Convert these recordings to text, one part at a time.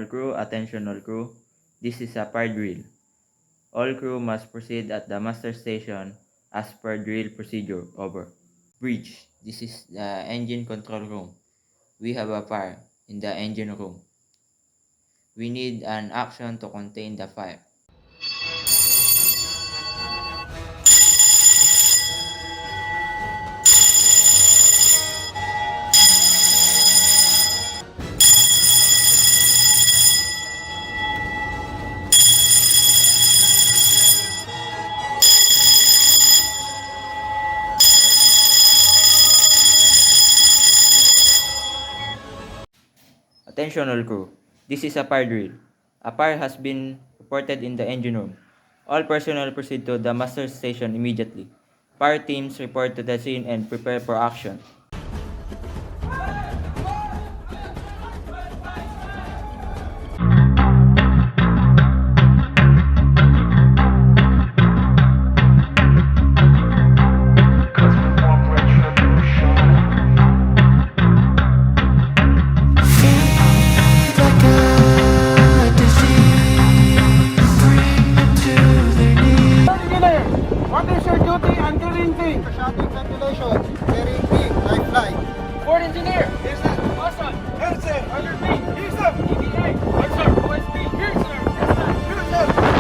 all crew, attention all crew. This is a fire drill. All crew must proceed at the master station as per drill procedure. Over. Bridge. This is the engine control room. We have a fire in the engine room. We need an action to contain the fire. Attention all crew. This is a fire drill. A fire has been reported in the engine room. All personnel proceed to the master station immediately. Fire teams report to the scene and prepare for action. What is your duty and clearing thing? Shutting ventilation, carrying thing, lifeline. Port engineer! Yes, sir. Awesome! Yes, sir. Under me! Yes, sir. EVA! Yes, sir! OSP! Here, sir! Yes, sir! Yes, sir.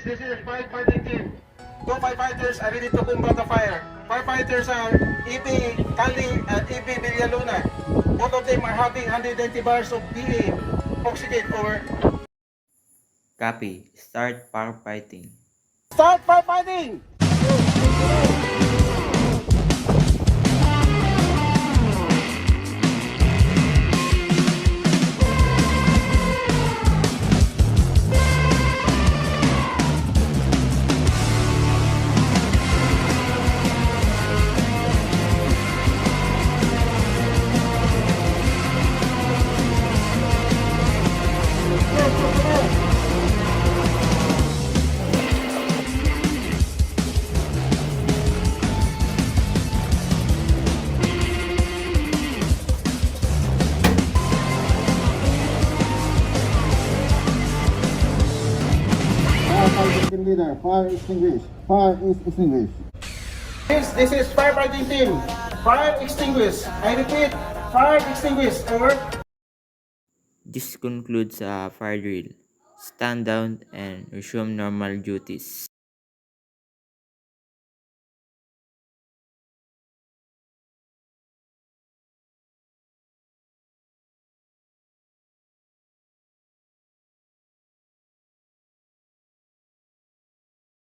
This is firefighting team. Two firefighters are ready to combat the fire. Firefighters are EP Kali and EP Villaluna. Both of them are having 120 bars of DA oxygen. Over. Copy. Start firefighting. Start firefighting! Firefighting leader, fire extinguish. Fire is extinguished. This is firefighting team. Fire extinguish. I repeat, fire extinguish. Over. This concludes a fire drill. Stand down and resume normal duties.